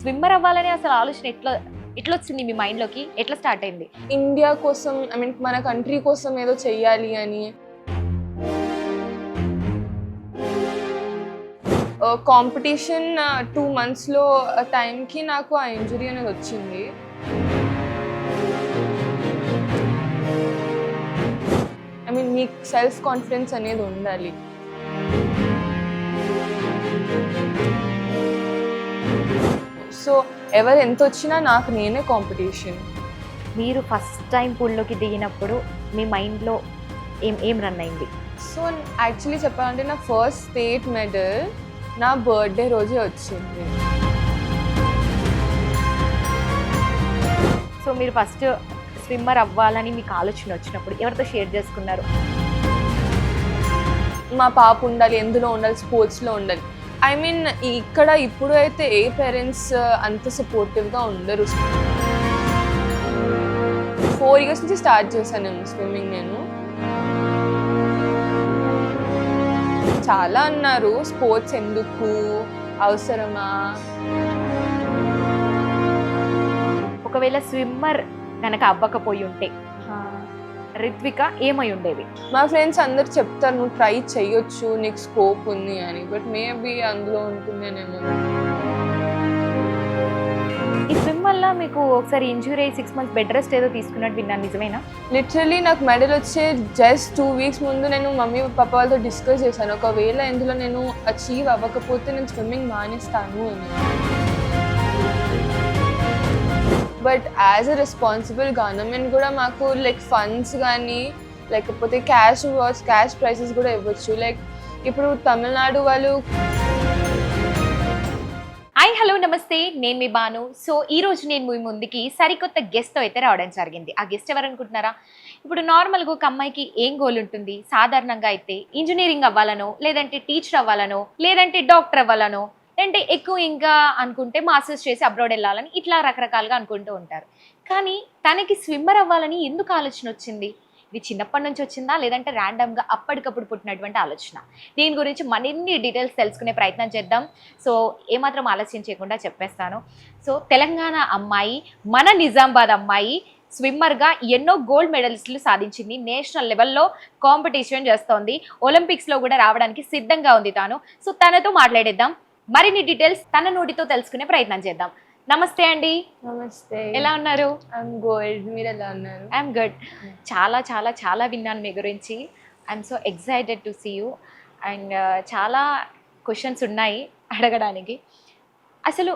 Swimmer అవ్వాలనే అసలు ఆలోచన ఎట్లా వచ్చింది మీ మైండ్లోకి? ఎట్లా స్టార్ట్ అయింది? ఇండియా కోసం మన కంట్రీ కోసం ఏదో చెయ్యాలి అని కాంపిటీషన్ 2 monthsలో టైంకి నాకు ఆ ఇంజరీ అనేది వచ్చింది. మీకు సెల్ఫ్ కాన్ఫిడెన్స్ అనేది ఉండాలి. సో ఎవరు ఎంత వచ్చినా నాకు నేనే కాంపిటీషన్. మీరు ఫస్ట్ టైం పూల్లోకి దిగినప్పుడు మీ మైండ్లో ఏం రన్ అయింది? సో యాక్చువల్లీ చెప్పాలంటే నా ఫస్ట్ స్టేట్ మెడల్ నా బర్త్డే రోజే వచ్చింది. సో మీరు ఫస్ట్ స్విమ్మర్ అవ్వాలని మీకు ఆలోచన వచ్చినప్పుడు ఎవరితో షేర్ చేసుకున్నారు? మా పాప ఉండాలి, ఎందులో ఉండాలి, స్పోర్ట్స్లో ఉండాలి. ఇక్కడ ఇప్పుడు అయితే ఏ పేరెంట్స్ అంత సపోర్టివ్గా ఉండరు. 4 years నుంచి స్టార్ట్ చేశాను స్విమ్మింగ్. నేను చాలా అన్నారు, స్పోర్ట్స్ ఎందుకు అవసరమా. ఒకవేళ స్విమ్మర్ కనుక అవ్వకపోయి ఉంటే రిత్విక ఏమై ఉండేది? మా ఫ్రెండ్స్ అందరు చెప్తారు నువ్వు ట్రై చెయ్యొచ్చు, నీకు స్కోప్ ఉంది అని. బట్ మేబీ అందులో ఉంటుందేనేమో. ఈ స్విమ్ వల్ల మీకు ఒకసారి ఇంజూరీ 6 months బెడ్ రెస్ట్ ఏదో తీసుకున్నట్టు విన్నాను, నిజమేనా? లిటరలీ నాకు మెడల్ వచ్చే జస్ట్ 2 weeks ముందు నేను మమ్మీ పాప వాళ్ళతో డిస్కస్ చేశాను, ఒకవేళ ఇందులో నేను అచీవ్ అవ్వకపోతే నేను స్విమ్మింగ్ మానేస్తాను అని. But as a responsible government కూడా మాకు ఫండ్స్ కానీ లేకపోతే క్యాష్ ప్రైజెస్ కూడా ఇవ్వచ్చు. ఇప్పుడు తమిళనాడు వాళ్ళు. హాయ్, హలో, నమస్తే, నేను మీ బాను. సో ఈరోజు నేను మీ ముందుకి సరికొత్త గెస్ట్తో అయితే రావడం జరిగింది. ఆ గెస్ట్ ఎవరు అనుకుంటున్నారా? ఇప్పుడు నార్మల్గా ఒక అమ్మాయికి ఏం గోల్ ఉంటుంది? సాధారణంగా అయితే ఇంజనీరింగ్ అవ్వాలనో, లేదంటే టీచర్ అవ్వాలనో, లేదంటే డాక్టర్ అవ్వాలనో, అంటే ఎక్కువ ఇంకా అనుకుంటే మాస్టర్స్ చేసి అబ్రాడ్ వెళ్ళాలని, ఇట్లా రకరకాలుగా అనుకుంటూ ఉంటారు. కానీ తనకి స్విమ్మర్ అవ్వాలని ఎందుకు ఆలోచన వచ్చింది? ఇది చిన్నప్పటి నుంచి వచ్చిందా, లేదంటే ర్యాండమ్గా అప్పటికప్పుడు పుట్టినటువంటి ఆలోచన? దీని గురించి మరిన్ని డీటెయిల్స్ తెలుసుకునే ప్రయత్నం చేద్దాం. సో ఏమాత్రం ఆలస్యం చేయకుండా చెప్పేస్తాను. సో తెలంగాణ అమ్మాయి, మన నిజామాబాద్ అమ్మాయి, స్విమ్మర్గా ఎన్నో గోల్డ్ మెడల్స్లు సాధించింది. నేషనల్ లెవెల్లో కాంపిటీషన్ చేస్తోంది. ఒలింపిక్స్లో కూడా రావడానికి సిద్ధంగా ఉంది తాను. సో తనతో మాట్లాడేద్దాం, మరిన్ని డీటెయిల్స్ తన నోటితో తెలుసుకునే ప్రయత్నం చేద్దాం. నమస్తే అండి. నమస్తే. ఎలా ఉన్నారు? I'm good. మీరు ఎలా ఉన్నారు? I'm good. చాలా చాలా చాలా విన్నాను మీ గురించి. I'm so excited to see you. And చాలా క్వశ్చన్స్ ఉన్నాయి అడగడానికి. అసలు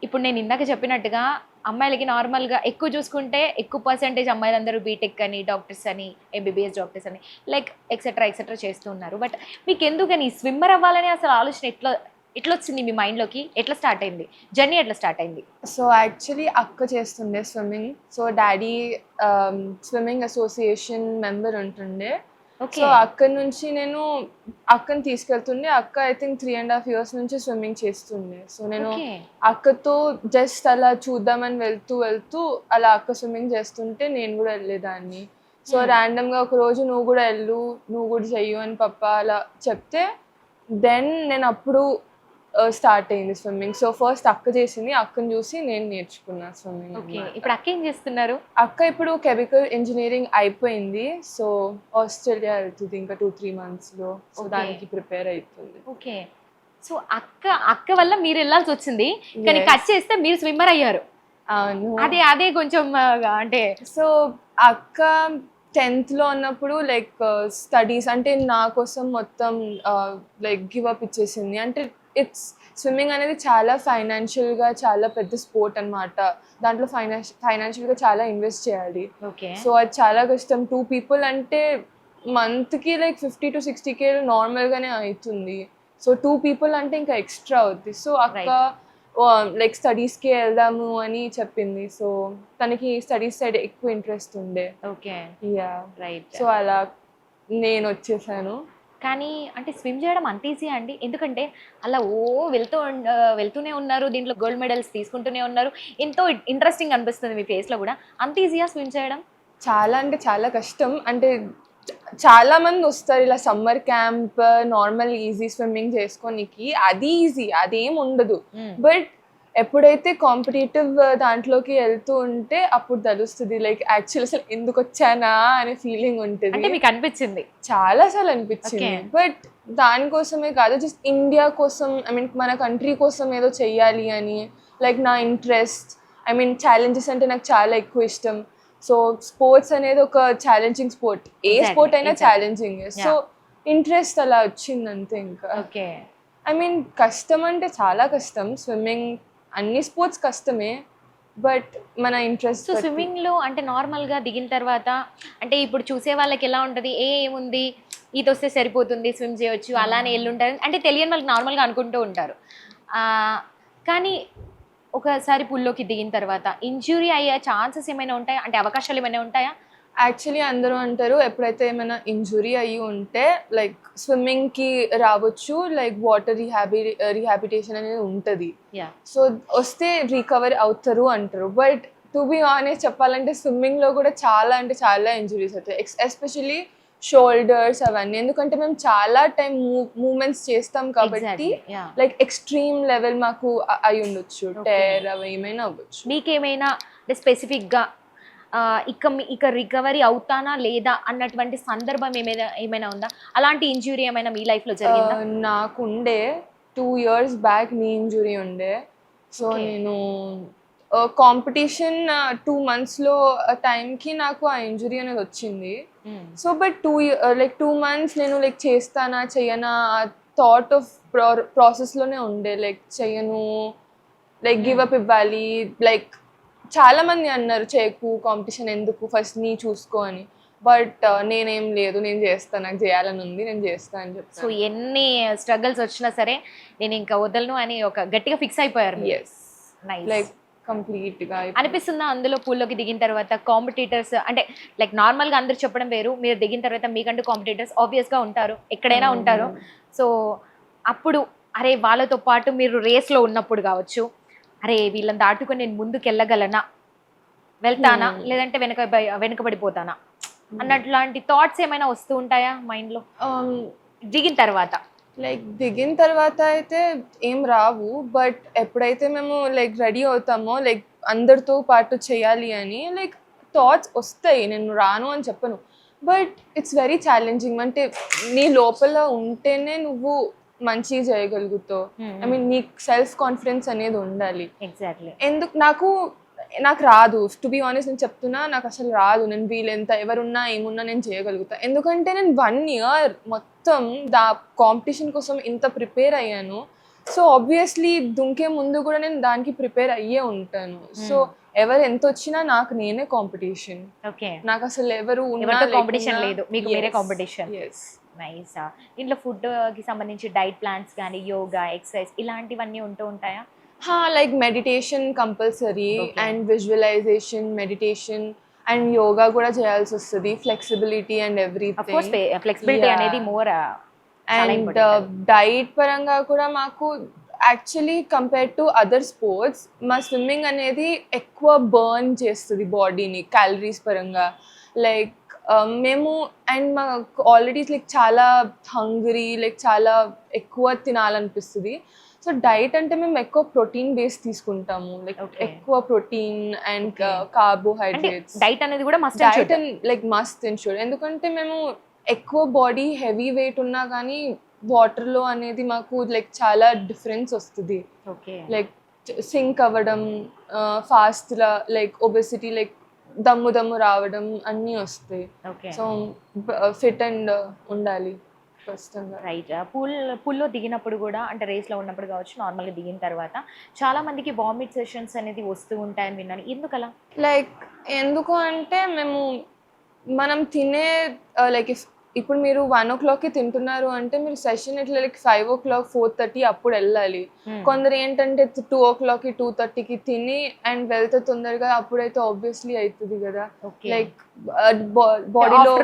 ఇప్పుడు నేను ఇందాక చెప్పినట్టుగా అమ్మాయిలకి నార్మల్గా ఎక్కువ చూసుకుంటే ఎక్కువ పర్సెంటేజ్ అమ్మాయిలందరూ బీటెక్ అని, డాక్టర్స్ అని, ఎంబీబీఎస్ డాక్టర్స్ అని ఎక్సెట్రా చేస్తూ ఉన్నారు. బట్ మీకు ఎందుకని స్విమ్మర్ అవ్వాలని అసలు ఆలోచన ఎట్లా వచ్చింది మీ మైండ్లోకి? ఎట్లా స్టార్ట్ అయింది జర్నీ? ఎట్లా స్టార్ట్ అయింది? సో యాక్చువల్లీ అక్క చేస్తుండే swimming. So daddy swimming association member ఉంటుండే. సో అక్కడి నుంచి నేను అక్కని తీసుకెళ్తుండే. అక్క ఐ థింక్ 3.5 years నుంచి స్విమ్మింగ్ చేస్తుండే. సో నేను అక్కతో జస్ట్ అలా చూద్దామని వెళ్తూ అలా అక్క స్విమ్మింగ్ చేస్తుంటే నేను కూడా వెళ్ళేదాన్ని. సో ర్యాండమ్గా ఒక రోజు నువ్వు కూడా వెళ్ళు, నువ్వు కూడా చెయ్యు అని పప్ప అలా చెప్తే దెన్ నేను అప్పుడు స్టార్ట్ అయింది స్విమ్మింగ్. సో ఫస్ట్ అక్క చేసింది, అక్కని చూసి నేను నేర్చుకున్నా స్విమ్మింగ్. ఇప్పుడు అక్క ఏం చేస్తున్నారు? అక్క ఇప్పుడు కెమికల్ ఇంజనీరింగ్ అయిపోయింది. సో ఆస్ట్రేలియా వెళ్తుంది ఇంకా 2-3 monthsలో. సో దానికి ప్రిపేర్ అవుతుంది. ఓకే. సో అక్క వల్ల మీరు వెళ్ళాల్సి వచ్చింది, కానీ కట్ చేస్తే మీరు స్విమ్మర్ అయ్యారు. అవును. అదే కొంచెం అంటే. సో అక్క 10thలో ఉన్నప్పుడు స్టడీస్ అంటే నా కోసం మొత్తం గివ్ అప్ ఇచ్చేసింది. అంటే స్విమ్మింగ్ అనేది చాలా ఫైనాన్షియల్గా చాలా పెద్ద స్పోర్ట్ అనమాట. దాంట్లో ఫైనాన్షియల్గా చాలా ఇన్వెస్ట్ చేయాలి. సో అది చాలా కష్టం. 2 people అంటే మంత్కి 50 to 60K నార్మల్గానే అవుతుంది. సో 2 people అంటే ఇంకా ఎక్స్ట్రా అవుతుంది. సో అక్క స్టడీస్కి వెళ్దాము అని చెప్పింది. సో తనకి స్టడీస్ సైడ్ ఎక్కువ ఇంట్రెస్ట్ ఉండే. సో అలా నేను వచ్చేసాను. కానీ అంటే స్విమ్ చేయడం అంత ఈజీ అండి? ఎందుకంటే అలా వెళ్తూనే ఉన్నారు, దీంట్లో గోల్డ్ మెడల్స్ తీసుకుంటూనే ఉన్నారు, ఎంతో ఇంట్రెస్టింగ్ అనిపిస్తుంది మీ ఫేస్లో కూడా. అంత ఈజీగా స్విమ్ చేయడం? చాలా అంటే చాలా కష్టం. అంటే చాలా మంది వస్తారు ఇలా summer camp normal easy swimming చేసుకోనికి. అది ఈజీ, అదేం ఉండదు. బట్ ఎప్పుడైతే కాంపిటేటివ్ దాంట్లోకి వెళ్తూ ఉంటే అప్పుడు తెలుస్తుంది లైక్ యాక్చువల్ అసలు ఎందుకు వచ్చానా అనే ఫీలింగ్ అంటే ఉంటుంది. మీకు అనిపించింది చాలా సార్లు అనిపించింది, Okay. బట్ దానికోసమే కాదు, జస్ట్ ఇండియా కోసం, ఐ మీన్ మన కంట్రీ కోసం ఏదో చెయ్యాలి అని లైక్ నా ఇంట్రెస్ట్. ఐ మీన్ ఛాలెంజెస్ అంటే నాకు చాలా ఎక్కువ ఇష్టం. సో స్పోర్ట్స్ అనేది ఒక ఛాలెంజింగ్ స్పోర్ట్, ఏ Exactly, స్పోర్ట్ అయినా exactly. ఛాలెంజింగ్. సో ఇంట్రెస్ట్ అలా వచ్చింది అంతే. ఇంకా ఓకే ఐ మీన్ కష్టం అంటే చాలా కష్టం, స్విమ్మింగ్ అన్ని స్పోర్ట్స్ కష్టమే, బట్ మన ఇంట్రెస్ట్. సో స్విమ్మింగ్ లో అంటే నార్మల్ గా దిగిన తర్వాత అంటే ఇప్పుడు చూసే వాళ్ళకి ఎలా ఉంటది, ఏముంది ఈత వస్తే సరిపోతుంది స్విమ్ చేయొచ్చు అలానే ఎల్లుంటారు అంటే తెలియని వాళ్ళకి నార్మల్ గా అనుకుంటూ ఉంటారు. కానీ ఒకసారి పుల్లోకి దిగిన తర్వాత ఇంజురీ అయ్యే ఛాన్సెస్ ఏమైనా ఉంటాయా, అంటే అవకాశాలు ఏమైనా ఉంటాయా? యాక్చువల్లీ అందరూ అంటారు ఎప్పుడైతే ఏమైనా ఇంజురీ అయ్యి ఉంటే లైక్ స్విమ్మింగ్కి రావచ్చు, లైక్ వాటర్ రీహాబిటేషన్ అనేది ఉంటుంది. యా సో వస్తే రికవర్ అవుతారు అంటారు, బట్ టు బి ఆనెస్ట్ చెప్పాలంటే స్విమ్మింగ్లో కూడా చాలా అంటే చాలా ఇంజురీస్ అవుతాయి, ఎస్పెషలీ షోల్డర్స్ అవన్నీ. ఎందుకంటే మేము చాలా టైం మూమెంట్స్ చేస్తాం కాబట్టి లైక్ ఎక్స్ట్రీమ్ లెవెల్ మాకు అయి ఉండొచ్చు, టైర్ అవి ఏమైనా అవ్వచ్చు. మీకేమైనా అంటే స్పెసిఫిక్గా ఇక రికవరీ అవుతానా లేదా అన్నటువంటి సందర్భం ఏమైనా ఉందా? అలాంటి ఇంజురీ ఏమైనా మీ లైఫ్లో జరిగిందా? నాకు ఉండే 2 years బ్యాక్ నీ ఇంజురీ ఉండే. So Okay. నేను కాంపిటీషన్ 2 monthsలో టైంకి నాకు ఆ ఇంజురీ అనేది వచ్చింది. సో బట్ 2 months నేను లైక్ చేస్తానా చెయ్యనా థాట్ ఆఫ్ ప్రాసెస్లోనే ఉండే, లైక్ చెయ్యను, లైక్ గివ్ అప్ ఇవ్వాలి. లైక్ చాలా మంది అన్నారు చేయకు కాంపిటీషన్ ఎందుకు, ఫస్ట్ నీ చూసుకో అని, బట్ నేనేం లేదు, నేను చేస్తాను, నాకు చేయాలని ఉంది, నేను చేస్తాను అని సో చెప్తాను. ఎన్ని స్ట్రగల్స్ వచ్చినా సరే నేను ఇంకా వదలను అని ఒక గట్టిగా ఫిక్స్ అయిపోయారు మీరు. Yes, Nice. లైక్ కంప్లీట్గా అనిపిస్తుందా అందులో పూల్లోకి దిగిన తర్వాత కాంపిటీటర్స్ అంటే లైక్ నార్మల్గా అందరు చెప్పడం వేరు, మీరు దిగిన తర్వాత మీకంటూ కాంపిటీటర్స్ ఆబ్వియస్గా ఉంటారు, ఎక్కడైనా ఉంటారు. సో అప్పుడు అరే వాళ్ళతో పాటు మీరు రేస్లో ఉన్నప్పుడు కావచ్చు, అరే వీళ్ళని దాటుకొని నేను ముందుకు వెళ్ళగలనా, వెళ్తానా లేదంటే వెనకబడిపోతానా అన్నట్లాంటి థాట్స్ ఏమైనా వస్తూ ఉంటాయా మైండ్లో దిగిన తర్వాత? లైక్ దిగిన తర్వాత అయితే ఏం రావు, బట్ ఎప్పుడైతే మేము లైక్ రెడీ అవుతామో లైక్ అందరితో పాటు చేయాలి అని లైక్ థాట్స్ వస్తాయి, నేను రాను అని చెప్పను, బట్ ఇట్స్ వెరీ ఛాలెంజింగ్. అంటే నీ లోపల ఉంటేనే నువ్వు మంచిగా చేయగలుగుతావు. ఐ మీన్ నీకు సెల్ఫ్ కాన్ఫిడెన్స్ అనేది ఉండాలి. ఎగ్జాక్ట్లీ. ఎందుకు నాకు రాదు, టు బి ఆనెస్ట్ నేను చెప్తున్నా, నాకు అసలు రాదు. నేను వీలెంత ఎవరున్నా ఏమున్నా నేను చేయగలుగుతా, ఎందుకంటే నేను 1 year మొత్తం కాంపిటీషన్ కోసం ఇంత ప్రిపేర్ అయ్యాను. సో ఆబ్వియస్లీ దుంకే ముందు కూడా నేను దానికి ప్రిపేర్ అయ్యే ఉంటాను. సో ఎవరు ఎంత వచ్చినా నాకు నేనే కాంపిటీషన్, ఓకే, నాకు అసలు ఎవరు కాంపిటీషన్ లేదు, మీకు వేరే కాంపిటీషన్. నైస్. ఇంట్లో ఫుడ్ కి సంబంధించి డైట్ ప్లాన్స్ కానీ యోగా ఎక్సర్సైజ్ ఇలాంటివన్నీ ఉంటూ ఉంటాయా? Like meditation compulsory, Okay. And visualisation, meditation and yoga కూడా చేయాల్సి వస్తుంది, flexibility and of course everything. Flexibility Yeah. అనేది మోర్ అండ్ డైట్ పరంగా కూడా మాకు actually compare to other sports మా స్విమ్మింగ్ అనేది ఎక్కువ బర్న్ చేస్తుంది బాడీని క్యాలరీస్ పరంగా. లైక్ మేము అండ్ మాకు ఆల్రెడీ లైక్ చాలా హంగ్రీ, లైక్ చాలా ఎక్కువ తినాలనిపిస్తుంది. సో డైట్ అంటే మేము ఎక్కువ ప్రోటీన్ బేస్ తీసుకుంటాము, లైక్ Okay. ఎక్కువ ప్రోటీన్ అండ్ Okay. అంటే కార్బోహైడ్రేట్స్. డైట్ అనేది కూడా must diet and like must ensure, ఎందుకంటే మేము ఎక్కువ బాడీ హెవీ వెయిట్ ఉన్నా కానీ వాటర్లో అనేది మాకు లైక్ చాలా డిఫరెన్స్ వస్తుంది, ఓకే. లైక్ సింక్ అవ్వడం ఫాస్ట్గా, లైక్ ఒబెసిటీ, లైక్ దమ్ము రావడం అన్నీ వస్తాయి. ఓకే, సో ఫిట్ అండ్ ఉండాలి ఖచ్చితంగా. రైట్. పూల్లో దిగినప్పుడు కూడా అంటే రేస్లో ఉన్నప్పుడు కావచ్చు, నార్మల్గా దిగిన తర్వాత చాలా మందికి వామిట్ సెషన్స్ అనేది వస్తూ ఉంటాయని విన్నాను, ఎందుకలా? లైక్ ఎందుకు అంటే మనం తినే లైక్ ఇప్పుడు మీరు 1 o'clockకి తింటున్నారు అంటే మీరు సెషన్ ఇట్లా లైక్ 5 o'clock 4:30 అప్పుడు వెళ్ళాలి. కొందరు ఏంటంటే 2 o'clockకి 2:30కి తిని అండ్ వెళ్తే తొందరగా, అప్పుడైతే ఆబ్వియస్లీ అవుతుంది కదా. లైక్ బాడీలో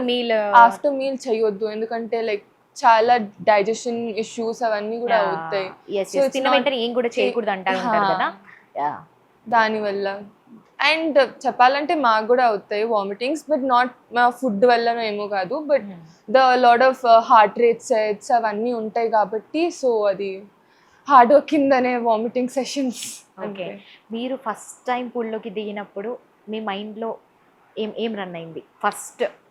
ఆఫ్టర్ మీల్ చేయొద్దు, ఎందుకంటే లైక్ చాలా డైజెషన్ ఇష్యూస్ అవన్నీ కూడా అవుతాయి. So it's తిన్న not- వెంటనే ఏం కూడా చేయకూడదు అంటారు కదా. దానివల్ల అండ్ చెప్పాలంటే మాకు కూడా అవుతాయి వామిటింగ్స్, బట్ నాట్ మా ఫుడ్ వల్లనో ఏమో కాదు, but the lot of heart rate sets అవన్నీ ఉంటాయి కాబట్టి. సో అది హార్డ్ వర్క్ కిందనే వామిటింగ్ సెషన్స్. ఓకే, మీరు ఫస్ట్ టైం పూల్లోకి దిగినప్పుడు మీ మైండ్లో ఏం ఏం రన్ అయింది?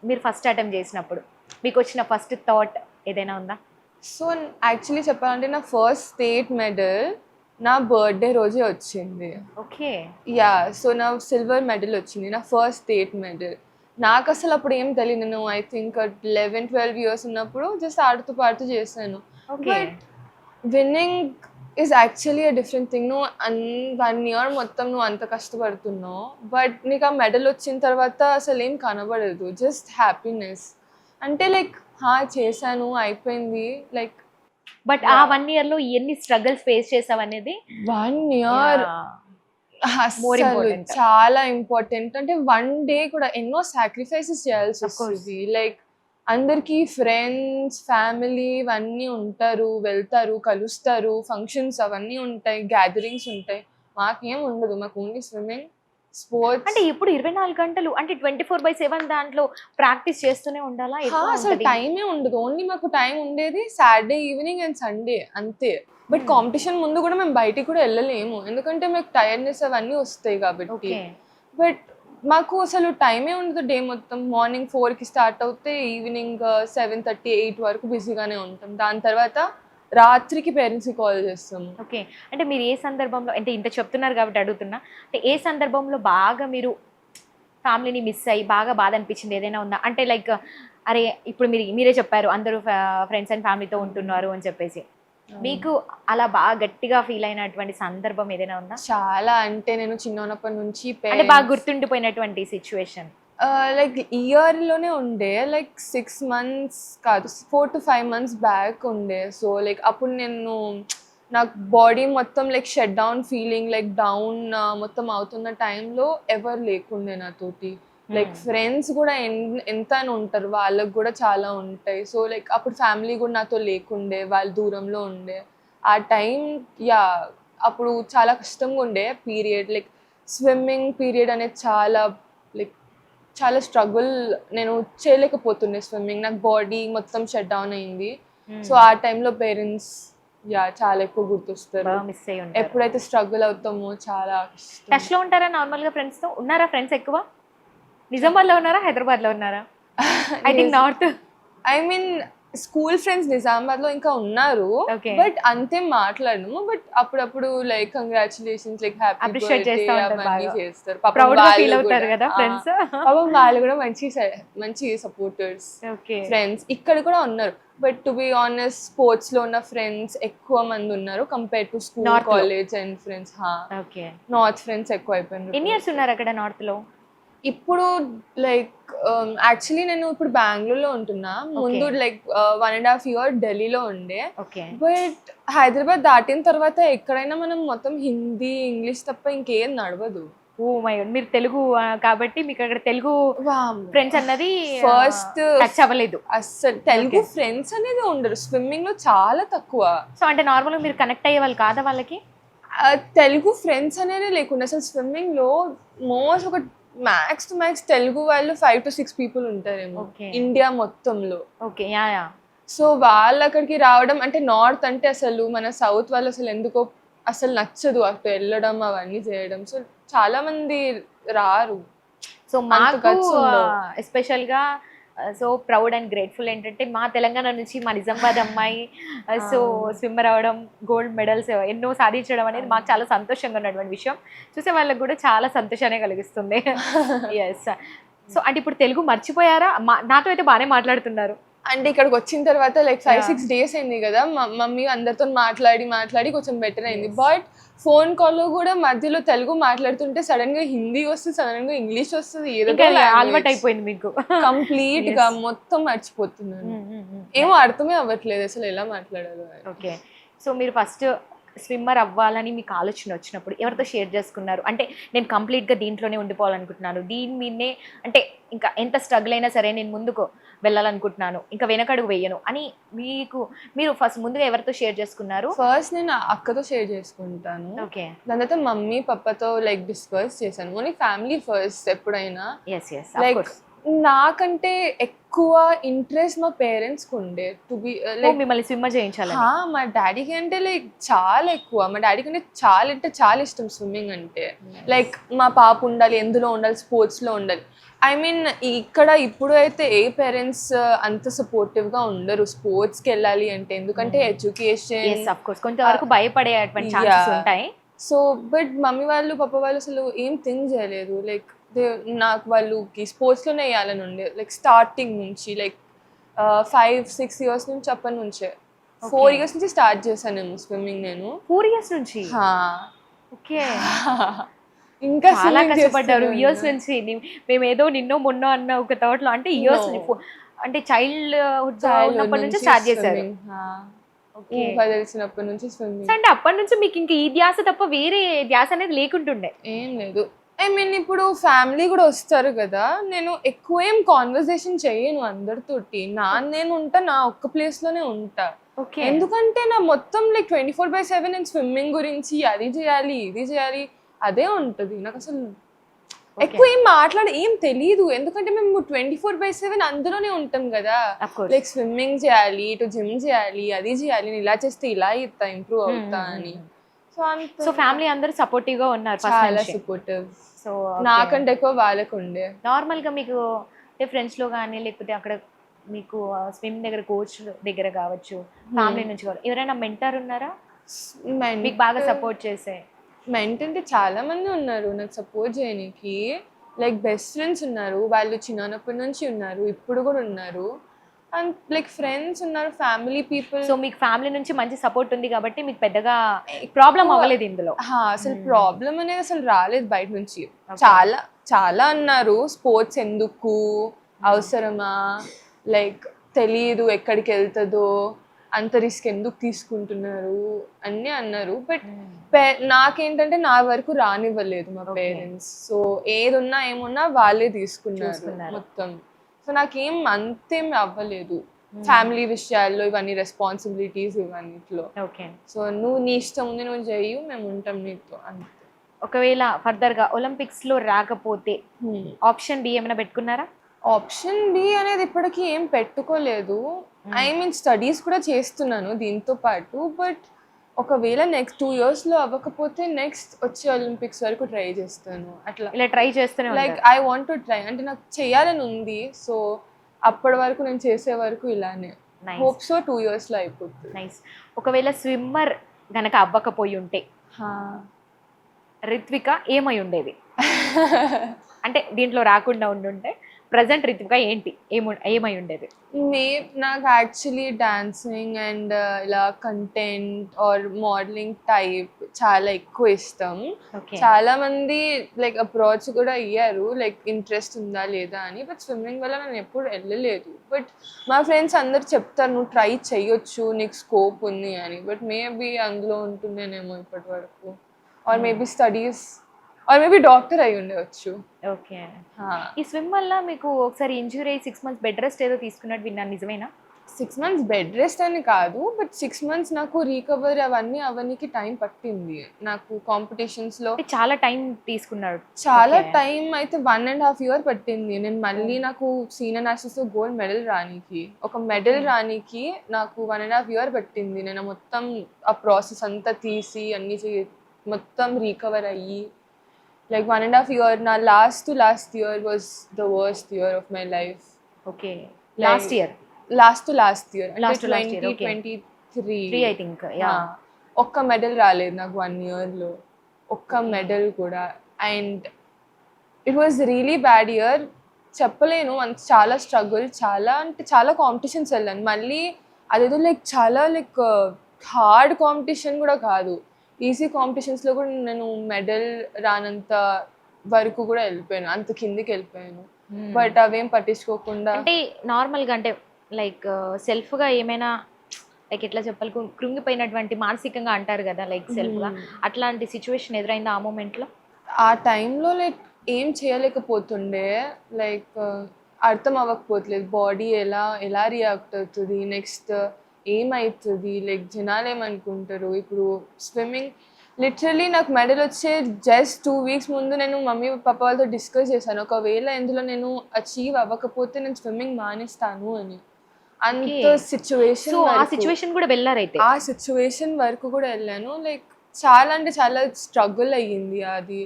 మీరు ఫస్ట్ అటెంప్ట్ చేసినప్పుడు మీకు వచ్చిన ఫస్ట్ థాట్ ఏదైనా ఉందా? సో యాక్చువల్లీ చెప్పాలంటే నా ఫస్ట్ స్టేట్ మెడల్ నా బర్త్డే రోజే వచ్చింది. ఓకే. యా, సో నా సిల్వర్ మెడల్ వచ్చింది, నా ఫస్ట్ స్టేట్ మెడల్. నాకు అసలు అప్పుడు ఏం తెలియదు, నేను ఐ థింక్ 11-12 ఇయర్స్ ఉన్నప్పుడు జస్ట్ ఆడుతూ పాడుతూ చేశాను. But winnowing is actually a different thing. నువ్వు 1 year మొత్తం నువ్వు అంత కష్టపడుతున్నావు, బట్ నీకు ఆ మెడల్ వచ్చిన తర్వాత అసలు ఏం కనబడదు, జస్ట్ హ్యాపీనెస్. అంటే లైక్ చేశాను అయిపోయింది లైక్. బట్ ఆ 1 yearలో ఎన్ని స్ట్రగుల్స్ ఫేస్ చేసావు అనేది 1 year More అసలు important. చాలా ఇంపార్టెంట్. అంటే 1 day కూడా ఎన్నో సాక్రిఫైసెస్ చేయాల్సి Of course. వస్తుంది. లైక్ అందరికీ ఫ్రెండ్స్ ఫ్యామిలీ ఇవన్నీ ఉంటారు, వెళ్తారు, కలుస్తారు, ఫంక్షన్స్ అవన్నీ ఉంటాయి, గ్యాదరింగ్స్ ఉంటాయి. మాకేం ఉండదు, మాకు ఓన్లీ స్విమ్మింగ్, స్పోర్ట్స్. అంటే ఇప్పుడు 24 గంటలు అంటే 24/7 దాంట్లో ప్రాక్టీస్ చేస్తూనే ఉండాలా? ఎట్లా అసలు ఉంటది? టైమే ఉండదు. ఓన్లీ మాకు టైం ఉండేది సాటర్డే ఈవినింగ్ అండ్ సండే అంతే. బట్ కాంపిటీషన్ ముందు కూడా మేము బయటికి కూడా వెళ్ళలేము, ఎందుకంటే మాకు టైర్డ్నెస్ అవన్నీ వస్తాయి కాబట్టి. ఓకే. బట్ మాకు అసలు టైమే ఉండదు. డే మొత్తం మార్నింగ్ 4కి స్టార్ట్ అవుతే ఈవినింగ్ 7:30-8 వరకు బిజీగానే ఉంటాం. దాని తర్వాత రాత్రికి పేరెంట్స్కి కాల్ చేస్తాము. ఓకే, అంటే మీరు ఏ సందర్భంలో, అంటే ఇంత చెప్తున్నారు కాబట్టి అడుగుతున్నా, అంటే ఏ సందర్భంలో బాగా మీరు ఫ్యామిలీని మిస్ అయ్యి బాగా బాధ అనిపించింది ఏదైనా ఉందా? అంటే లైక్ అరే ఇప్పుడు మీరే చెప్పారు అందరూ ఫ్రెండ్స్ అండ్ ఫ్యామిలీతో ఉంటున్నారు అని చెప్పేసి, మీకు అలా బాగా గట్టిగా ఫీల్ అయినటువంటి సందర్భం ఏదైనా ఉందా? చాలా, అంటే నేను చిన్నప్పటి నుంచి అంటే బాగా గుర్తుండిపోయినటువంటి సిచ్యువేషన్. లైక్ ఇయర్లోనే ఉండే, లైక్ 6 months కాదు 4 to 5 months బ్యాక్ ఉండే. సో లైక్ అప్పుడు నేను నాకు బాడీ మొత్తం like shut down feeling, like down మొత్తం అవుతున్న టైంలో ఎవరు లేకుండే నాతోటి. లైక్ ఫ్రెండ్స్ కూడా ఎంత అని ఉంటారు, వాళ్ళకు కూడా చాలా ఉంటాయి. సో లైక్ అప్పుడు ఫ్యామిలీ కూడా నాతో లేకుండే, వాళ్ళు దూరంలో ఉండే. ఆ టైం అప్పుడు చాలా కష్టంగా ఉండే పీరియడ్. లైక్ స్విమ్మింగ్ పీరియడ్ అనేది చాలా స్ట్రగుల్, నేను చేయలేకపోతుండే స్విమ్మింగ్, నాకు బాడీ మొత్తం షట్ డౌన్ అయింది. సో ఆ టైంలో పేరెంట్స్ చాలా ఎక్కువ గుర్తొస్తారు. మిస్ అయ్యి ఉంటారు. ఎప్పుడైతే స్ట్రగుల్ అవుతామో చాలా కష్టం. టచ్ లో ఉంటారా నార్మల్ గా ఫ్రెండ్స్ తో? ఉన్నారా ఫ్రెండ్స్ ఎక్కువ? నిజామాబాద్ లో ఉన్నారా, హైదరాబాద్ లో ఉన్నారా? I think north. I mean school friends Nizamabad లో ఇంకా ఉన్నారు, Okay. బట్ అంతే మాట్లాడము. బట్ అప్పుడప్పుడు like congratulations, like happy Appreciate birthday చేస్తా ఉంటారు అవన్నీ బాగా. చేస్తారు. పాపం ప్రౌడ్ గా వాళ్ళు ఫీల్ అవుతారు కూడా, కదా ఫ్రెండ్స్. పాపం వాళ్ళు కూడా మంచి సపోర్టర్స్ ఓకే. ఫ్రెండ్స్ ఇక్కడ కూడా ఉన్నారు. But to be honest sports లో ఉన్న ఫ్రెండ్స్ ఎక్కువ మంది ఉన్నారు కంపేర్ టు స్కూల్, North లో. College and friends. Okay. North friends ఎక్కువ అయిపోయినారు. ఎన్ని ఇయర్స్ ఉన్నారు అక్కడ నార్త్ లో? ఇప్పుడు లైక్ యాక్చువల్లీ నేను ఇప్పుడు బెంగళూరులో ఉంటున్నా. ముందు లైక్ 1.5 year ఢిల్లీలో ఉండే. ఓకే. బట్ హైదరాబాద్ దాటిన తర్వాత ఎక్కడైనా మనం మొత్తం హిందీ ఇంగ్లీష్ తప్ప ఇంకేం నడవదు. ఓ మై గాడ్, మీరు తెలుగు కాబట్టి మీకు అక్కడ తెలుగు ఫ్రెండ్స్ అన్నది ఫస్ట్ టచ్ అవ్వలేదు. అస్సలు తెలుగు ఫ్రెండ్స్ అనేది ఉండరు, స్విమ్మింగ్ లో చాలా తక్కువ. సో అంటే నార్మల్గా మీరు కనెక్ట్ అయ్యే వాళ్ళు కాదా వాళ్ళకి? తెలుగు ఫ్రెండ్స్ అనేది లేకుండా అసలు స్విమ్మింగ్ లో మోస్ట్ ఒక మ్యాక్స్ టు మ్యాక్స్ తెలుగు వాళ్ళు 5 to 6 people ఉంటారేమో ఇండియా మొత్తంలో. ఓకే. యా. సో వాళ్ళు అక్కడికి రావడం అంటే నార్త్ అంటే అసలు మన సౌత్ వాళ్ళు అసలు ఎందుకో అసలు నచ్చదు అటు వెళ్ళడం అవన్నీ చేయడం. సో చాలా మంది రారు. సో మాకు ఎస్పెషల్గా సో ప్రౌడ్ అండ్ గ్రేట్ఫుల్ ఏంటంటే మా తెలంగాణ నుంచి మా నిజామాబాద్ అమ్మాయి సో స్విమ్మర్ అవ్వడం, గోల్డ్ మెడల్స్ ఎన్నో సాధించడం అనేది మాకు చాలా సంతోషంగా ఉన్నటువంటి విషయం. చూసే వాళ్ళకి కూడా చాలా సంతోషాన్ని కలిగిస్తుంది. ఎస్. సో అంటే ఇప్పుడు తెలుగు మర్చిపోయారా? నాతో అయితే బాగానే మాట్లాడుతున్నారు. అంటే ఇక్కడికి వచ్చిన తర్వాత లైక్ 5-6 days అయింది కదా, మమ్మీ అందరితో మాట్లాడి కొంచెం బెటర్ అయింది. బట్ ఫోన్ కాల్లో కూడా మధ్యలో తెలుగు మాట్లాడుతుంటే సడన్ గా హిందీ వస్తుంది, సడన్ గా ఇంగ్లీష్ వస్తుంది, ఏదో అలవాటు అయిపోయింది మీకు. కంప్లీట్ గా మొత్తం మర్చిపోతున్నాను. ఏమో అర్థమే అవ్వట్లేదు అసలు ఎలా మాట్లాడాలో. ఓకే. సో మీరు ఫస్ట్ స్విమ్మర్ అవ్వాలని మీకు ఆలోచన వచ్చినప్పుడు ఎవరితో షేర్ చేసుకున్నారు? అంటే నేను కంప్లీట్గా దీంట్లోనే ఉండిపోవాలనుకుంటున్నాను, దీని మీదనే అంటే ఇంకా ఎంత స్ట్రగుల్ అయినా సరే నేను ముందుకు వెళ్ళాలనుకుంటున్నాను, ఇంకా వెనకడుగు వేయను అని మీరు ఫస్ట్ ముందుగా ఎవరితో షేర్ చేసుకున్నారు? ఫస్ట్ నేను అక్కతో షేర్ చేసుకుంటాను. ఓకే. దాని తర్వాత మమ్మీ పప్పాతో లైక్ డిస్కస్ చేశాను. ఓన్లీ ఫ్యామిలీ ఫస్ట్ ఎప్పుడైనా. ఎస్. లైక్ నాకంటే ఎక్కువ ఇంట్రెస్ట్ మా పేరెంట్స్కి ఉండే టు బి లైక్ మిమ్మల్ని స్విమ్మర్ చేయించాలని. మా డాడీకి అంటే లైక్ చాలా ఎక్కువ. మా డాడీకి అంటే చాలా ఇష్టం స్విమ్మింగ్ అంటే. లైక్ మా పాప ఉండాలి, ఎందులో ఉండాలి, స్పోర్ట్స్లో ఉండాలి. ఐ మీన్ ఇక్కడ ఇప్పుడు అయితే ఏ పేరెంట్స్ అంత సపోర్టివ్గా ఉండరు స్పోర్ట్స్కి వెళ్ళాలి అంటే, ఎందుకంటే ఎడ్యుకేషన్. ఎస్ ఆఫ్ కోర్స్ కొంతవరకు భయపడేటువంటి ఛాన్సెస్ ఉంటాయి. సో బట్ మమ్మీ వాళ్ళు పాప వాళ్ళు అసలు ఏం థింక్ చేయలేదు. లైక్ నాకు వాళ్ళకి స్పోర్ట్స్లోనే వేయాలని ఉండే, లైక్ స్టార్టింగ్ నుంచి, లైక్ 5-6 years నుంచి అప్పటి నుంచే. 4 years నుంచి స్టార్ట్ చేశాను నేను స్విమ్మింగ్. నేను 4 years నుంచి. ఓకే. ఇంకా చాలా కష్టపడ్డారు ఇయర్స్ నుంచి. మేము ఏదో నిన్నో మొన్నో అన్న ఒక థాట్లో, అంటే ఇయర్స్ అంటే చైల్డ్హుడ్ ఉన్నప్పటి నుంచి స్టార్ట్ చేశారు. తెలిసినప్పటి నుంచి స్విమ్మింగ్. అంటే అప్పటి నుంచి మీకు ఇంకా ఈ ధ్యాస తప్ప వేరే ధ్యాస అనేది లేకుంటుండే? ఏం లేదు. ఐ మీన్ ఇప్పుడు ఫ్యామిలీ కూడా వస్తారు కదా, నేను ఎక్కువ ఏం కాన్వర్సేషన్ చేయను అందరితోటి. నేను ఉంటా, నా ఒక్క ప్లేస్లోనే ఉంటా. ఎందుకంటే నా మొత్తం లైక్ 24/7 నేను స్విమ్మింగ్ గురించి, అది చేయాలి ఇది చేయాలి అదే ఉంటుంది. నాకు అసలు ఎక్కువ ఏం ఏం తెలియదు, ఎందుకంటే మేము 24/7 అందులోనే ఉంటాం కదా. లైక్ స్విమ్మింగ్ చేయాలి, ఇటు జిమ్ చేయాలి, అది చేయాలి, నేను ఇలా చేస్తే ఇలా అవుతా, ఇంప్రూవ్ అవుతా అని. సో ఫ్యామిలీ అందరూ సపోర్టివ్ గా ఉన్నారు? చాలా సపోర్టివ్. సో నాకంటే ఎక్కువ వాళ్ళకు ఉండే. నార్మల్ గా మీకు ఫ్రెండ్స్ లో కానీ, లేకపోతే అక్కడ మీకు స్విమ్ దగ్గర కోచ్ దగ్గర కావచ్చు, ఫ్యామిలీ నుంచి కావచ్చు, ఎవరైనా మెంటర్ ఉన్నారా మీకు బాగా సపోర్ట్ చేసే? మెంటర్ అంటే చాలా మంది ఉన్నారు నాకు సపోర్ట్ చేయడానికి. లైక్ బెస్ట్ ఫ్రెండ్స్ ఉన్నారు, వాళ్ళు చిన్నప్పటి నుంచి ఉన్నారు, ఇప్పుడు కూడా ఉన్నారు. అండ్ లైక్ ఫ్రెండ్స్ ఉన్నారు, ఫ్యామిలీ పీపుల్. సో మీకు ఫ్యామిలీ నుంచి మంచి సపోర్ట్ ఉంది కాబట్టి మీకు పెద్దగా ప్రాబ్లం అవ్వలేదు ఇందులో? అసలు ప్రాబ్లం అనేది అసలు రాలేదు బయట నుంచి. చాలా చాలా అన్నారు, స్పోర్ట్స్ ఎందుకు అవసరమా, లైక్ తెలియదు ఎక్కడికి వెళ్తుందో, అంత రిస్క్ ఎందుకు తీసుకుంటున్నారు అన్నీ అన్నారు. బట్ నాకేంటంటే నా వరకు రానివ్వలేదు మా పేరెంట్స్. సో ఏదున్నా ఏమున్నా వాళ్ళే తీసుకున్నారు మొత్తం. సో నాకేం అంతేం అవ్వలేదు ఫ్యామిలీ విషయాల్లో, ఇవన్నీ రెస్పాన్సిబిలిటీస్ ఇవన్నిట్లో. సో నువ్వు నీ ఇష్టం ఉంది, నువ్వు చెయ్యు, మేము ఉంటాం నీతో అంతే. ఒకవేళ ఫర్దర్ గా ఒలింపిక్స్ లో రాకపోతే ఆప్షన్ బి ఏమైనా పెట్టుకున్నారా? ఆప్షన్ బి అనేది ఇప్పటికీ ఏం పెట్టుకోలేదు. ఐ మీన్ స్టడీస్ కూడా చేస్తున్నాను దీంతో పాటు. బట్ ఒకవేళ నెక్స్ట్ 2 years అవ్వకపోతే నెక్స్ట్ వచ్చే ఒలింపిక్స్ వరకు ట్రై చేస్తాను. అట్లా ఇలా ట్రై చేస్తూనే like I want to try, అంటే నాకు చేయాలని ఉంది. సో అప్పటి వరకు నేను చేసే వరకు ఇలానే హోప్ సో 2 years అయిపోతుంది. నైస్. ఒకవేళ స్విమ్మర్ గనక అవ్వకపోయి ఉంటే రిత్విక ఏమై ఉండేది? అంటే దీంట్లో రాకుండా ఉండుంటే ప్రజెంట్ రిత్విక ఏంటి ఏమై ఉండేది? నాకు యాక్చువల్లీ డాన్సింగ్ అండ్ ఇలా కంటెంట్ ఆర్ మోడలింగ్ టైప్ చాలా ఎక్కువ ఇష్టం. చాలా మంది లైక్ అప్రోచ్ కూడా అయ్యారు, లైక్ ఇంట్రెస్ట్ ఉందా లేదా అని. బట్ స్విమ్మింగ్ వల్ల నేను ఎప్పుడు వెళ్ళలేదు. బట్ మా ఫ్రెండ్స్ అందరు చెప్తారు నువ్వు ట్రై చేయొచ్చు, నీకు స్కోప్ ఉంది అని. బట్ మేబీ అందులో ఉంటుందేనేమో ఇప్పటి వరకు, or maybe studies, or maybe doctor అయి ఉండవచ్చు. ఓకే. ఈ స్విమ్ వల్ల మీకు ఒకసారి ఇంజురీ 6 months బెడ్ రెస్ట్ ఏదో తీసుకున్నట్టు విన్నాను, నిజమేనా? 6 months బెడ్ రెస్ట్ అని కాదు, బట్ 6 months నాకు రికవర్ అవన్నీకి టైం పట్టింది. నాకు కాంపిటీషన్స్లో చాలా టైం తీసుకున్నాడు. చాలా టైం అయితే 1.5 years పట్టింది. నేను మళ్ళీ నాకు సీనియర్ నేషనల్స్లో గోల్డ్ మెడల్ రానికి, ఒక మెడల్ రానికి నాకు 1.5 years పట్టింది. నేను మొత్తం ఆ ప్రాసెస్ అంతా తీసి అన్నీ మొత్తం రికవర్ అయ్యి, like 1.5 years. Now last year was the worst year of my life. Okay. Like, last year. Last year. 2023 I think. Yeah. ఒక్క మెడల్ రాలేదు నాకు 1 year లో, ఒక్క మెడల్ కూడా. And it was really bad year. చెప్పలేను, అంత చాలా స్ట్రగుల్, చాలా అంటే చాలా కాంపిటీషన్స్ వెళ్ళాను. మళ్ళీ అదేదో లైక్ చాలా లైక్ హార్డ్ కాంపిటీషన్ కూడా కాదు, ఈజీ కాంపిటీషన్స్లో కూడా నేను మెడల్ రానంత వరకు కూడా వెళ్ళిపోయాను, అంత కిందికి వెళ్ళిపోయాను. బట్ అవేం పట్టించుకోకుండా, అంటే నార్మల్గా అంటే లైక్ సెల్ఫ్గా ఏమైనా లైక్ ఎట్లా చెప్పాలి, కృంగిపోయినటువంటి మానసికంగా అంటారు కదా, లైక్ సెల్ఫ్గా అట్లాంటి సిచ్యువేషన్ ఎదురైంది ఆ మూమెంట్లో? ఆ టైంలో లైక్ ఏం చేయలేకపోతుండే, లైక్ అర్థం అవ్వకపోతలేదు బాడీ ఎలా రియాక్ట్ అవుతుంది, నెక్స్ట్ ఏమవుతుంది, లైక్ జనాలు ఏమనుకుంటారు. ఇప్పుడు స్విమ్మింగ్ లిటరలీ నాకు మెడల్ వచ్చే జస్ట్ 2 వీక్స్ ముందు నేను మమ్మీ పాప వాళ్ళతో డిస్కస్ చేశాను, ఒకవేళ ఇందులో నేను అచీవ్ అవ్వకపోతే నేను స్విమ్మింగ్ మానేస్తాను అని. అంత సో ఆ సిచ్యువేషన్ కూడా వెళ్ళారైతే. ఆ సిచ్యువేషన్ వరకు కూడా వెళ్ళాను. లైక్ చాలా అంటే చాలా స్ట్రగుల్ అయ్యింది అది,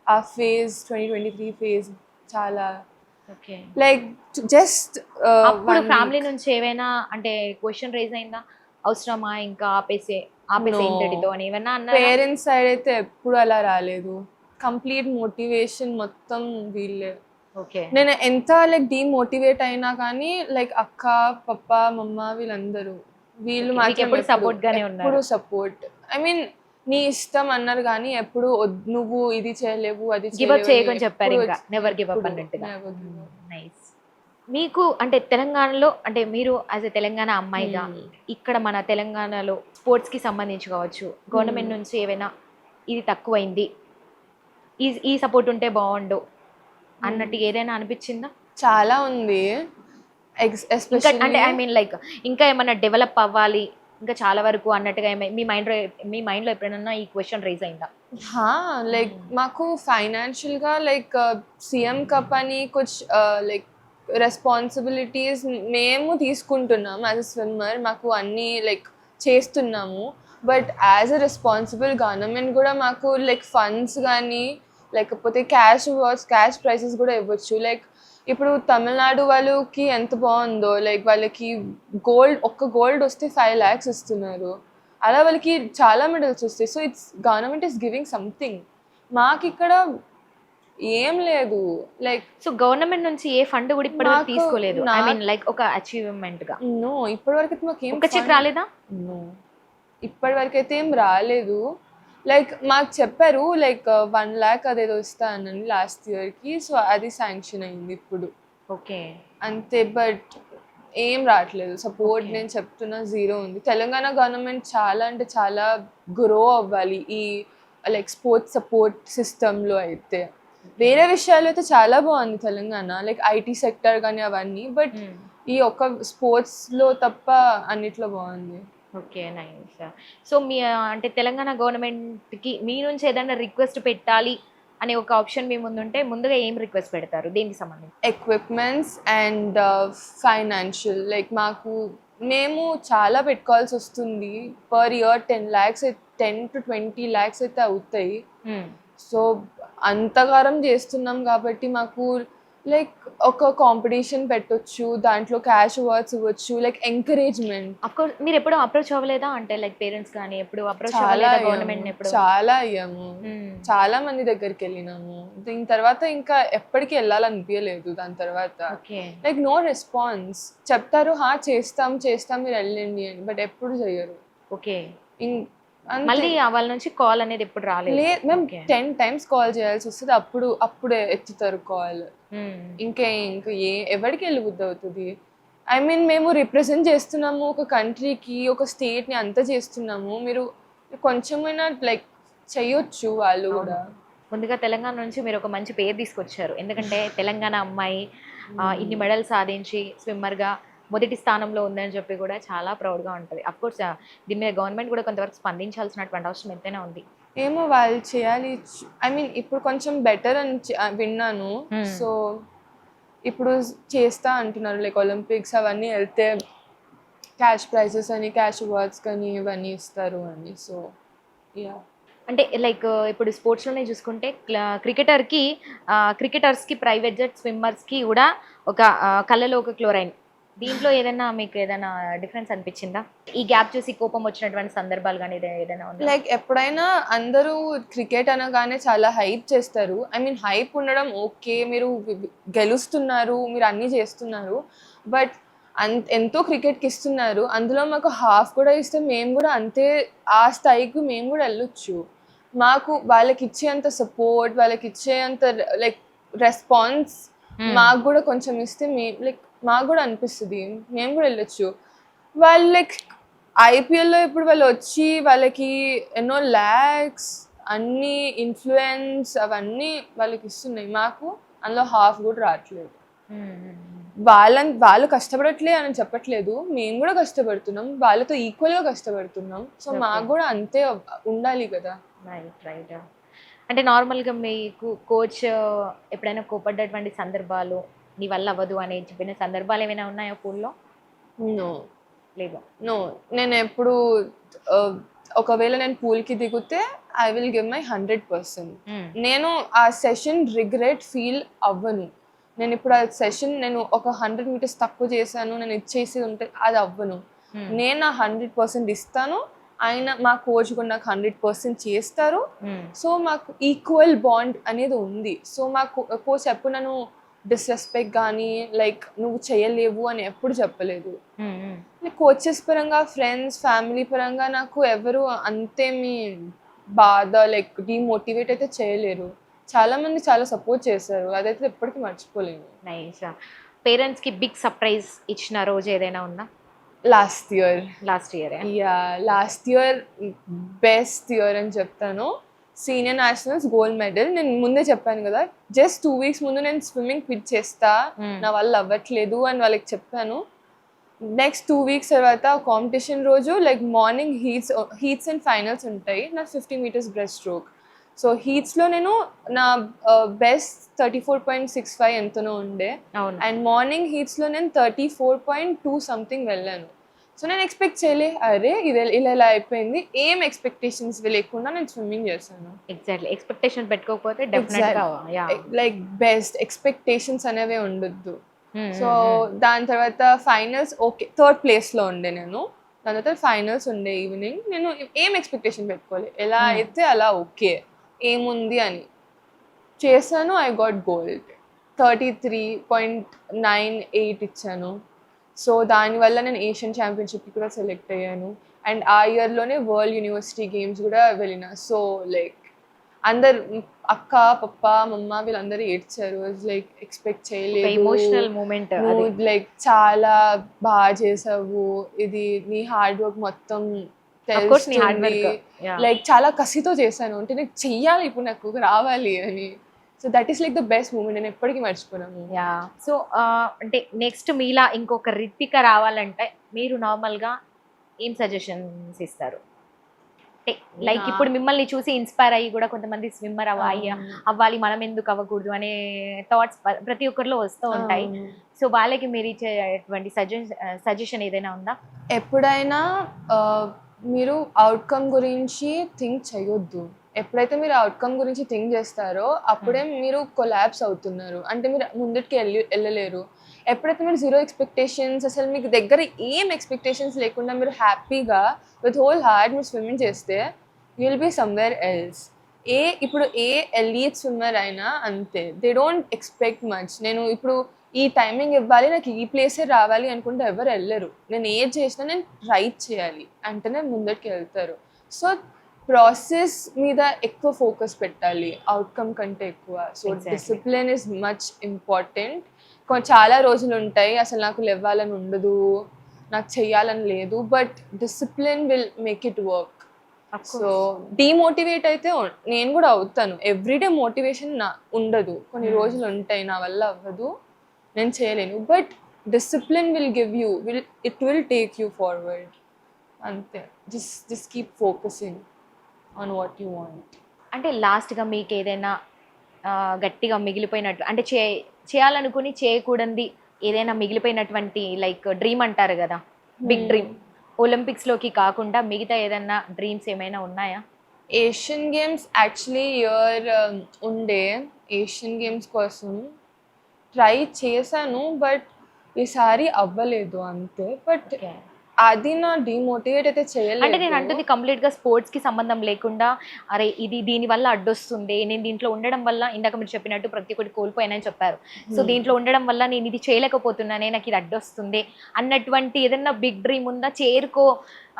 ఆ ఫేజ్ 2023 ఫేజ్ చాలా ఓకే. లైక్ జస్ట్ అప్పుడు ఫ్యామిలీ నుంచి ఏమైనా అంటే క్వశ్చన్ రైజ్ అయిందా, అవసరమా ఇంకా ఆపేసే ఇంతటితో అని ఏమన్నా అన్నారా? పేరెంట్స్ సైడ్ అయితే ఎప్పుడు అలా రాలేదు. కంప్లీట్ మోటివేషన్ మొత్తం వీళ్ళే. ఓకే. నేను ఎంత లైక్ డీమోటివేట్ అయినా కానీ లైక్ అక్క పప్ప మమ్మ వీళ్ళందరూ వీళ్ళు మాత్రం ఎప్పుడు సపోర్ట్ గానే ఉన్నారు. ఎప్పుడు సపోర్ట్. ఐ మీన్ నీ ఇష్టం అన్నారు కానీ ఎప్పుడు నువ్వు ఇది చేయలేవు అది గివ్ అప్ చేయకొని చెప్పారు, ఇంకా నెవర్ గివ్ అప్ అన్నట్టుగా. నైస్. మీకు అంటే తెలంగాణలో అంటే మీరు యాజ్ ఎ తెలంగాణ అమ్మాయిగా ఇక్కడ మన తెలంగాణలో స్పోర్ట్స్ కి సంబంధించి కావచ్చు, గవర్నమెంట్ నుంచి ఏమైనా ఇది తక్కువైంది, ఈ సపోర్ట్ ఉంటే బాగుండు అన్నట్టు ఏదైనా అనిపించిందా? చాలా ఉంది. ఇంకా అంటే ఐ మీన్ లైక్ ఇంకా ఏమైనా డెవలప్ అవ్వాలి ఇంకా చాలా వరకు అన్నట్టుగా మీ మైండ్ లో ఎప్పుడైనా ఈ క్వశ్చన్ రైజ్ అయిందా? లైక్ మాకు ఫైనాన్షియల్ గా లైక్ సీఎం కప్ అని కుచ్ లైక్ రెస్పాన్సిబిలిటీస్ మేము తీసుకుంటున్నాము యాజ్ అ స్విమ్మర్, మాకు అన్నీ లైక్ చేస్తున్నాము. But as a responsible government కూడా మాకు లైక్ ఫండ్స్ కానీ లేకపోతే క్యాష్ ప్రైజెస్ కూడా ఇవ్వచ్చు. లైక్ ఇప్పుడు తమిళనాడు వాళ్ళకి ఎంత బాగుందో, లైక్ వాళ్ళకి ఒక్క గోల్డ్ వస్తే 5 lakhs ఇస్తున్నారు, అలా వాళ్ళకి చాలా మెడల్స్ వస్తాయి. So it's government is giving something. మాకు ఇక్కడ ఏం లేదు. లైక్ సో గవర్నమెంట్ నుంచి ఏ ఫండ్ కూడా ఇప్పటివరకు తీసుకోలేదు. ఐ మీన్ లైక్ ఒక అచీవ్మెంట్ గా నో, ఇప్పటివరకు అయితే మాకు ఏం ఒక చెక్ రాలేదా? నో, ఇప్పటివరకు అయితే ఏం రాలేదు. లైక్ మాకు చెప్పారు లైక్ 1 lakh అదేదో ఇస్తానని లాస్ట్ ఇయర్కి, సో అది శాంక్షన్ అయింది ఇప్పుడు. ఓకే అంతే, బట్ ఏం రావట్లేదు సపోర్ట్. నేను చెప్తున్నా జీరో ఉంది. తెలంగాణ గవర్నమెంట్ చాలా అంటే చాలా గ్రో అవ్వాలి ఈ లైక్ స్పోర్ట్స్ సపోర్ట్ సిస్టంలో. అయితే వేరే విషయాలు అయితే చాలా బాగుంది తెలంగాణ, లైక్ ఐటీ సెక్టర్ కానీ అవన్నీ, బట్ ఈ ఒక్క స్పోర్ట్స్లో తప్ప అన్నిట్లో బాగుంది. Okay nice. సో మీ అంటే తెలంగాణ గవర్నమెంట్కి మీ నుంచి ఏదైనా రిక్వెస్ట్ పెట్టాలి అనే ఒక ఆప్షన్ మీ ముందుంటే ముందుగా ఏం రిక్వెస్ట్ పెడతారు, దేనికి సంబంధించి? Equipments and financial. లైక్ మేము చాలా పెట్టుకోవాల్సి వస్తుంది పర్ ఇయర్. 10 to 20 lakhs అయితే అవుతాయి. సో అంతగారం చేస్తున్నాం కాబట్టి మాకు లైక్ ఒక కాంపిటీషన్ పెట్టొచ్చు, దాంట్లో క్యాష్ అవార్డ్స్ ఇవ్వచ్చు, లైక్ ఎంకరేజ్మెంట్. అఫ్కోర్స్ మీరు ఎప్పుడు అప్రోచ్ అవ్వలేదా అంటే లైక్ పేరెంట్స్ కానీ ఎప్పుడు అప్రోచ్ అవ్వలేదా గవర్నమెంట్? ఎప్పుడు చాలా అయ్యాము, చాలా మంది దగ్గరికి వెళ్ళినాము. దీని తర్వాత ఇంకా ఎప్పటికీ వెళ్ళాలనిపించలేదు. దాని తర్వాత లైక్ నో రెస్పాన్స్. చెప్తారు చేస్తాం మీరు వెళ్ళండి అని, బట్ ఎప్పుడు చెయ్యరు. ఓకే. మళ్ళీ వాళ్ళ నుంచి కాల్ అనేది ఎప్పుడు రాలేదు? మేము 10 times కాల్ చేయాల్సి వస్తుంది, అప్పుడే ఎత్తుతారు కాల్. ఇంకా ఎవరికి వెళ్ళి బుద్ధి అవుతుంది? ఐ మీన్ మేము రిప్రజెంట్ చేస్తున్నాము ఒక కంట్రీకి, ఒక స్టేట్ని అంతా చేస్తున్నాము. మీరు కొంచెమైనా లైక్ చెయ్యొచ్చు వాళ్ళు కూడా. ముందుగా తెలంగాణ నుంచి మీరు ఒక మంచి పేరు తీసుకొచ్చారు, ఎందుకంటే తెలంగాణ అమ్మాయి ఇన్ని మెడల్ సాధించి స్విమ్మర్గా మొదటి స్థానంలో ఉందని చెప్పి కూడా చాలా ప్రౌడ్గా ఉంటుంది. అఫ్కోర్స్ దీని మీద గవర్నమెంట్ కూడా కొంతవరకు స్పందించాల్సినటువంటి అవసరం ఎంతైనా ఉంది. ఏమో వాళ్ళు చేయాలి. ఐ మీన్ ఇప్పుడు కొంచెం బెటర్ అని విన్నాను. సో ఇప్పుడు చేస్తా అంటున్నారు, లైక్ ఒలింపిక్స్ అవన్నీ వెళ్తే క్యాష్ ప్రైజెస్ అని, క్యాష్ అవార్డ్స్ కానీ ఇవన్నీ ఇస్తారు అని. సో యా, అంటే లైక్ ఇప్పుడు స్పోర్ట్స్లోనే చూసుకుంటే క్రికెటర్స్కి ప్రైవేట్ జెట్, స్విమ్మర్స్కి కూడా ఒక కళ్ళలో ఒక క్లోరైన్. దీంట్లో ఏదైనా మీకు ఏదైనా డిఫరెన్స్ అనిపించిందా? ఈ గ్యాప్ చూసి కోపం వచ్చినటువంటి సందర్భాలు కానీ ఏదైనా ఉందా? లైక్ ఎప్పుడైనా అందరూ క్రికెట్ అనగానే చాలా హైప్ చేస్తారు. ఐ మీన్ హైప్ ఉండడం ఓకే, మీరు గెలుస్తున్నారు, మీరు అన్నీ చేస్తున్నారు, బట్ ఎంతో క్రికెట్కి ఇస్తున్నారు, అందులో మాకు హాఫ్ కూడా ఇస్తే మేము కూడా అంతే ఆ స్థాయికి మేము కూడా వెళ్ళొచ్చు. మాకు వాళ్ళకి ఇచ్చేంత సపోర్ట్, వాళ్ళకి ఇచ్చేంత లైక్ రెస్పాన్స్ మాకు కూడా కొంచెం ఇస్తే లైక్ మాకు కూడా అనిపిస్తుంది మేము కూడా వెళ్ళొచ్చు. వాళ్ళు లైక్ ఐపీఎల్లో ఇప్పుడు వాళ్ళు వచ్చి వాళ్ళకి ఎన్నో lakhs అన్ని ఇన్ఫ్లుయెన్స్ అవన్నీ వాళ్ళకి ఇస్తున్నాయి, మాకు అందులో హాఫ్ కూడా రావట్లేదు. వాళ్ళు కష్టపడట్లే అని చెప్పట్లేదు, మేము కూడా కష్టపడుతున్నాం, వాళ్ళతో ఈక్వల్గా కష్టపడుతున్నాం. సో మాకు కూడా అంతే ఉండాలి కదా. Right right. అంటే నార్మల్గా మీకు కోచ్ ఎప్పుడైనా కోపడ్డటువంటి సందర్భాలు నీ వల్ల అవ్వదు అని చెప్పిన సందర్భాలు ఏమైనా ఉన్నాయా పూల్లో? నో లేదు. నో నేను ఎప్పుడు ఒకవేళ నేను పూల్కి దిగితే ఐ విల్ గివ్ మై 100%. నేను ఆ సెషన్ రిగ్రెట్ ఫీల్ అవ్వను. నేను ఇప్పుడు ఆ సెషన్ నేను ఒక 100 మీటర్స్ తక్కువ చేశాను, నేను ఇచ్చేసి ఉంటే అది అవ్వను. నేను నా 100% ఇస్తాను, ఆయన మా కోచ్ కూడా నాకు 100% చేస్తారు. సో మాకు ఈక్వల్ బాండ్ అనేది ఉంది. సో మా కోచ్ ఎప్పుడు నన్ను డిస్రెస్పెక్ట్ కానీ లైక్ నువ్వు చేయలేవు అని ఎప్పుడు చెప్పలేదు. కోచెస్ పరంగా, ఫ్రెండ్స్, ఫ్యామిలీ పరంగా నాకు ఎవరు అంతేమి బాధ లైక్ డిమోటివేట్ అయితే చేయలేరు. చాలా మంది చాలా సపోర్ట్ చేశారు, అదైతే ఎప్పటికీ మర్చిపోలేను. నైస్. పేరెంట్స్కి బిగ్ సర్ప్రైజ్ ఇచ్చిన రోజు ఏదైనా ఉందా? Last year last year best year అని చెప్తాను. Senior nationals gold medal. నేను ముందే చెప్పాను కదా, జస్ట్ 2 weeks ముందు నేను స్విమ్మింగ్ క్విట్ చేస్తా, నా వల్ల అవ్వట్లేదు అని వాళ్ళకి చెప్పాను. నెక్స్ట్ 2 weeks తర్వాత కాంపిటీషన్ రోజు like morning heats and finals ఉంటాయి. నా 50 meters బ్రెస్ట్ స్ట్రోక్. సో హీట్స్లో నేను నా బెస్ట్ 34.65 ఎంతనో ఉండే, అండ్ మార్నింగ్ హీట్స్లో నేను 34.2 సంథింగ్ వెళ్ళాను. సో నేను ఎక్స్పెక్ట్ చేయలే, అరే ఇది ఇలా అయిపోయింది. ఏం ఎక్స్పెక్టేషన్స్ లేకుండా నేను స్విమ్మింగ్ చేశాను. ఎగ్జాక్ట్లీ. ఎక్స్పెక్టేషన్ పెట్టుకోకపోతే డెఫినెట్గా లైక్ బెస్ట్ ఎక్స్పెక్టేషన్స్ అనేవి ఉండొద్దు. సో దాని తర్వాత ఫైనల్స్ ఓకే, 3rd ప్లేస్లో ఉండే నేను. దాని తర్వాత ఫైనల్స్ ఉండే ఈవినింగ్. నేను ఏం ఎక్స్పెక్టేషన్ పెట్టుకోవాలి, ఎలా అయితే అలా ఓకే, ఏముంది అని చేశాను. I got gold. 33.98 ఇచ్చాను. సో దానివల్ల నేను ఏషియన్ ఛాంపియన్షిప్కి కూడా సెలెక్ట్ అయ్యాను. అండ్ ఆ ఇయర్లోనే వరల్డ్ యూనివర్సిటీ గేమ్స్ కూడా వెళ్ళిన. సో లైక్ అందరు అక్క, పప్ప, మమ్మ వీళ్ళందరూ ఏడ్చారు. లైక్ ఎక్స్పెక్ట్ చేయలేదు, ఎమోషనల్ మూమెంట్. లైక్ చాలా బాగా చేసావు, ఇది నీ హార్డ్ వర్క్ మొత్తం తెలుస్తుంది, లైక్ చాలా కసితో చేశాను అంటే నాకు చెయ్యాలి, ఇప్పుడు నాకు రావాలి అని. So that is like the best moment, నేను ఎప్పటికీ మర్చిపోయాను. సో అంటే నెక్స్ట్ మీలా ఇంకొక రిత్విక రావాలంటే మీరు నార్మల్గా ఏం సజెషన్స్ ఇస్తారు? అంటే లైక్ ఇప్పుడు మిమ్మల్ని చూసి ఇన్స్పైర్ అయ్యి కూడా కొంతమంది స్విమ్మర్ అవ్వాలి, మనం ఎందుకు అవ్వకూడదు అనే థాట్స్ ప్రతి ఒక్కరిలో వస్తూ ఉంటాయి. సో వాళ్ళకి మీరు ఇచ్చేటువంటి సజెషన్ ఏదైనా ఉందా? ఎప్పుడైనా మీరు అవుట్కమ్ గురించి థింక్ చేయొద్దు. ఎప్పుడైతే మీరు అవుట్కమ్ గురించి థింక్ చేస్తారో అప్పుడే మీరు కొలాప్స్ అవుతున్నారు, అంటే మీరు ముందుకి వెళ్ళలేరు. ఎప్పుడైతే మీరు 0 ఎక్స్పెక్టేషన్స్, అసలు మీకు దగ్గర ఏం ఎక్స్పెక్టేషన్స్ లేకుండా మీరు హ్యాపీగా విత్ హోల్ హార్ట్ మీరు స్విమ్మింగ్ చేస్తే you will be somewhere else. ఇప్పుడు ఏ ఎలీట్ స్విమ్మర్ అయినా అంతే, దే డోంట్ ఎక్స్పెక్ట్ మచ్. నేను ఇప్పుడు ఈ టైమింగ్ ఇవ్వాలి, నాకు ఈ ప్లేసే రావాలి అనుకుంటే ఎవరు వెళ్ళరు. నేను ఏది చేసినా నేను రైట్ చేయాలి అంటేనే ముందరికి వెళ్తారు. సో ప్రాసెస్ మీద ఎక్కువ ఫోకస్ పెట్టాలి అవుట్కమ్ కంటే ఎక్కువ. So discipline is much important. చాలా రోజులు ఉంటాయి అసలు నాకు లేవాలని ఉండదు, నాకు చెయ్యాలని లేదు, but discipline will make it work. So demotivate అయితే నేను కూడా అవుతాను, ఎవ్రీడే మోటివేషన్ నా ఉండదు, కొన్ని రోజులు ఉంటాయి నా వల్ల అవ్వదు, నేను చేయలేను, but discipline will give you it will take you forward. అంతే, just keep focusing on what you want. అంటే లాస్ట్గా మీకు ఏదైనా గట్టిగా మిగిలిపోయినట్టు, అంటే చేయాలనుకుని చేయకూడదు ఏదైనా మిగిలిపోయినటువంటి లైక్ డ్రీమ్ అంటారు కదా, బిగ్ డ్రీమ్, ఒలింపిక్స్లోకి కాకుండా మిగతా ఏదైనా డ్రీమ్స్ ఏమైనా ఉన్నాయా? ఏషియన్ గేమ్స్ యాక్చువల్లీ ఇయర్ ఉండే, ఏషియన్ గేమ్స్ కోసం ట్రై చేశాను, బట్ ఈసారి అవ్వలేదు అంతే. బట్ అది నా డిమోటివేట్ అయితే చేయలేదు. అంటే నేను అంటుంది కంప్లీట్గా స్పోర్ట్స్కి సంబంధం లేకుండా, అరే ఇది దీనివల్ల అడ్డొస్తుంది, నేను దీంట్లో ఉండడం వల్ల, ఇందాక మీరు చెప్పినట్టు ప్రతి ఒక్కటి కోల్పోయానని చెప్పారు, సో దీంట్లో ఉండడం వల్ల నేను ఇది చేయలేకపోతున్నానే, నాకు ఇది అడ్డొస్తుంది అన్నటువంటి ఏదన్నా బిగ్ డ్రీమ్ ఉందా?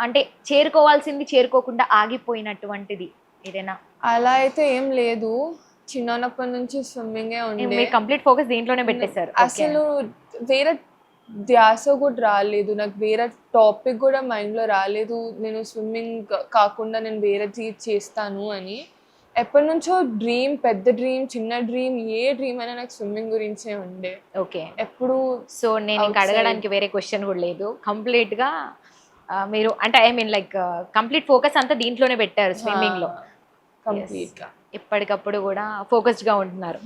అంటే చేరుకోవాల్సింది చేరుకోకుండా ఆగిపోయినటువంటిది ఏదైనా? అలా అయితే ఏం లేదు, చిన్నప్పటి నుంచి స్విమ్మింగే ఉంది, కంప్లీట్ ఫోకస్ దీంట్లోనే పెట్టేశారు. అసలు వేరే ధ్యాస కూడా రాలేదు నాకు, వేరే టాపిక్ కూడా మైండ్లో రాలేదు, నేను స్విమ్మింగ్ కాకుండా నేను వేరేది చేస్తాను అని. ఎప్పటి నుంచో డ్రీమ్, పెద్ద డ్రీమ్, చిన్న డ్రీమ్, ఏ డ్రీమ్ అయినా నాకు స్విమ్మింగ్ గురించే ఉండే. ఓకే, ఎప్పుడు. సో నేను ఇంకా అడగడానికి వేరే క్వశ్చన్ కూడా లేదు, కంప్లీట్గా మీరు అంటే I mean like complete focus అంతా దీంట్లోనే పెట్టారు స్విమ్మింగ్లో. కంప్లీట్గా. ఎప్పటికప్పుడు కూడా ఫోకస్డ్గా ఉంటున్నారు.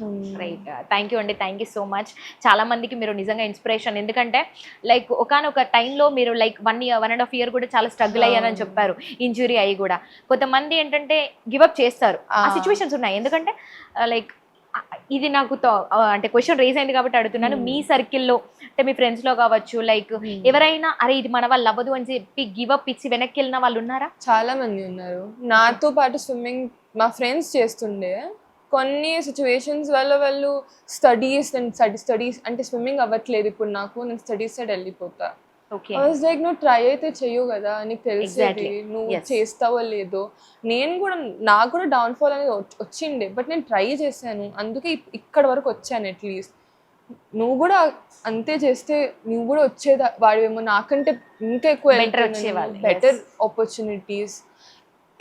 రైట్, థ్యాంక్ యూ అండి, థ్యాంక్ యూ సో మచ్. చాలా మందికి మీరు నిజంగా ఇన్స్పిరేషన్. ఎందుకంటే లైక్ ఒకానొక టైంలో మీరు లైక్ 1.5 year కూడా చాలా స్ట్రగుల్ అయ్యారని చెప్పారు, ఇంజురీ అయ్యి కూడా. కొంతమంది ఏంటంటే గివప్ చేస్తారు, ఆ సిచ్యువేషన్స్ ఉన్నాయి. ఎందుకంటే లైక్ ఇది నాకు అంటే క్వశ్చన్ రేజ్ అయింది కాబట్టి అడుగుతున్నాను. మీ సర్కిల్లో అంటే మీ ఫ్రెండ్స్లో కావచ్చు, లైక్ ఎవరైనా అరే ఇది మన వాళ్ళు అవ్వదు అని చెప్పి గివప్ ఇచ్చి వెనక్కి వెళ్ళిన వాళ్ళు ఉన్నారా? చాలా మంది ఉన్నారు. నాతో పాటు స్విమ్మింగ్ మా ఫ్రెండ్స్ చేస్తుండే, కొన్ని సిచ్యువేషన్స్ వల్ల వాళ్ళు స్టడీస్ అంటే స్విమ్మింగ్ అవ్వట్లేదు ఇప్పుడు నాకు, నేను స్టడీస్ సైడ్ వెళ్ళిపోతా. లైక్ నువ్వు ట్రై అయితే చెయ్యు కదా, నీకు తెలిసేది నువ్వు చేస్తావో లేదో. నాకు కూడా డౌన్ఫాల్ అనేది వచ్చిండే, బట్ నేను ట్రై చేశాను, అందుకే ఇక్కడ వరకు వచ్చాను. అట్లీస్ట్ నువ్వు కూడా అంతే చేస్తే నువ్వు కూడా వచ్చేదా వాడివేమో, నాకంటే ఇంకా ఎక్కువ బెటర్ ఆపర్చునిటీస్.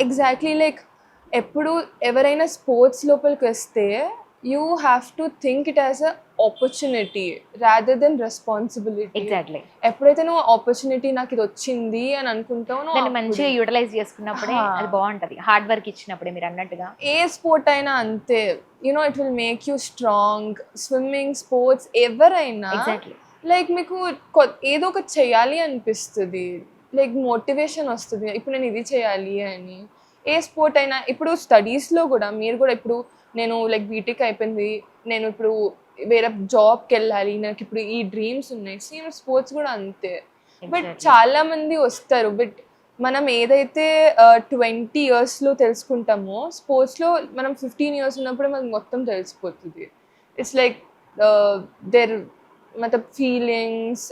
ఎగ్జాక్ట్లీ, లైక్ ఎప్పుడు ఎవరైనా స్పోర్ట్స్ లోపలికి వస్తే you have to think it as a opportunity rather than responsibility. Exactly, ఎప్పుడైతే నువ్వు ఆపర్చునిటీ నాకు ఇది వచ్చింది అని అనుకుంటావు, దాన్ని మంచిగా యూటిలైజ్ చేసుకున్నప్పుడే అది బాగుంటది. హార్డ్ వర్క్ ఇచ్చినప్పుడే మీరు అన్నట్టుగా. ఏ స్పోర్ట్ అయినా అంతే, you know it will make you strong. Swimming, sports ఎవరైనా లైక్ మీకు ఏదో ఒకటి చేయాలి అనిపిస్తుంది, లైక్ మోటివేషన్ వస్తుంది, ఇప్పుడు నేను ఇది చేయాలి అని. ఏ స్పోర్ట్ అయినా, ఇప్పుడు స్టడీస్లో కూడా మీరు కూడా ఇప్పుడు నేను లైక్ బీటెక్ అయిపోయింది, నేను ఇప్పుడు వేరే జాబ్కి వెళ్ళాలి, నాకు ఇప్పుడు ఈ డ్రీమ్స్ ఉన్నాయి. సేమ్ స్పోర్ట్స్ కూడా అంతే. బట్ చాలా మంది వస్తారు, బట్ మనం ఏదైతే 20 yearsలో తెలుసుకుంటామో స్పోర్ట్స్లో మనం 15 years ఉన్నప్పుడు మనకు మొత్తం తెలిసిపోతుంది. ఇట్స్ లైక్ మతలబ్ ఫీలింగ్స్,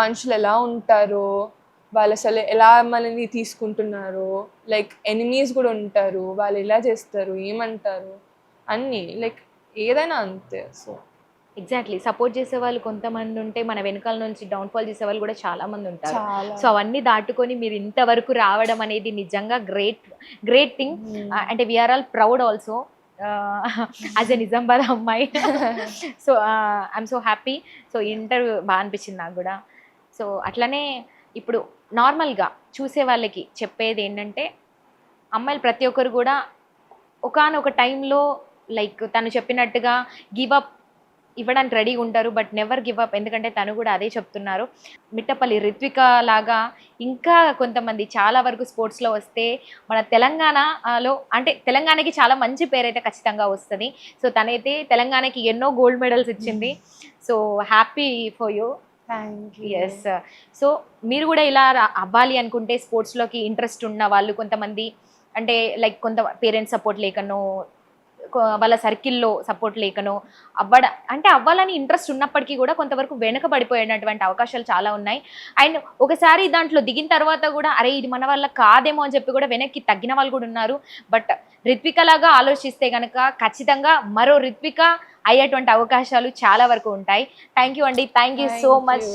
మనుషులు ఎలా ఉంటారో, వాళ్ళు అసలు ఎలా మనల్ని తీసుకుంటున్నారో, లైక్ ఎనిమీస్ కూడా ఉంటారు, వాళ్ళు ఎలా చేస్తారు, ఏమంటారు అన్నీ, లైక్ ఏదైనా అంతే. సో ఎగ్జాక్ట్లీ, సపోర్ట్ చేసే వాళ్ళు కొంతమంది ఉంటే మన వెనకాల నుంచి డౌన్ఫాల్ చేసే వాళ్ళు కూడా చాలా మంది ఉంటారు. సో అవన్నీ దాటుకొని మీరు ఇంతవరకు రావడం అనేది నిజంగా గ్రేట్ థింగ్. అంటే we're all proud also as a Nizamabad అమ్మాయి. So I'm so happy. So interview బాగా అనిపించింది నాకు కూడా. సో అట్లనే ఇప్పుడు నార్మల్గా చూసే వాళ్ళకి చెప్పేది ఏంటంటే, అమ్మాయిలు ప్రతి ఒక్కరు కూడా ఒకానొక టైంలో లైక్ తను చెప్పినట్టుగా గివప్ ఇవ్వడానికి రెడీగా ఉంటారు, బట్ నెవర్ గివ్ అప్. ఎందుకంటే తను కూడా అదే చెప్తున్నారు. మిట్టపల్లి రిత్విక లాగా ఇంకా కొంతమంది చాలా వరకు స్పోర్ట్స్లో వస్తే మన తెలంగాణలో, అంటే తెలంగాణకి చాలా మంచి పేరైతే ఖచ్చితంగా వస్తుంది. సో తనైతే తెలంగాణకి ఎన్నో గోల్డ్ మెడల్స్ ఇచ్చింది. So happy for you. Yes. So మీరు కూడా ఇలా అవ్వాలి అనుకుంటే, స్పోర్ట్స్లోకి ఇంట్రెస్ట్ ఉన్న వాళ్ళు కొంతమంది, అంటే లైక్ కొంత పేరెంట్స్ సపోర్ట్ లేకనో, వాళ్ళ సర్కిల్లో సపోర్ట్ లేకనో అవ్వాలని ఇంట్రెస్ట్ ఉన్నప్పటికీ కూడా కొంతవరకు వెనుకబడిపోయినటువంటి అవకాశాలు చాలా ఉన్నాయి. అండ్ ఒకసారి దాంట్లో దిగిన తర్వాత కూడా అరే ఇది మన వల్ల కాదేమో అని చెప్పి కూడా వెనక్కి తగ్గిన వాళ్ళు కూడా ఉన్నారు. బట్ రిత్విక లాగా ఆలోచిస్తే కనుక ఖచ్చితంగా మరో రిత్విక అయ్యేటువంటి అవకాశాలు చాలా వరకు ఉంటాయి. థ్యాంక్ యూ అండి, థ్యాంక్ యూ సో మచ్.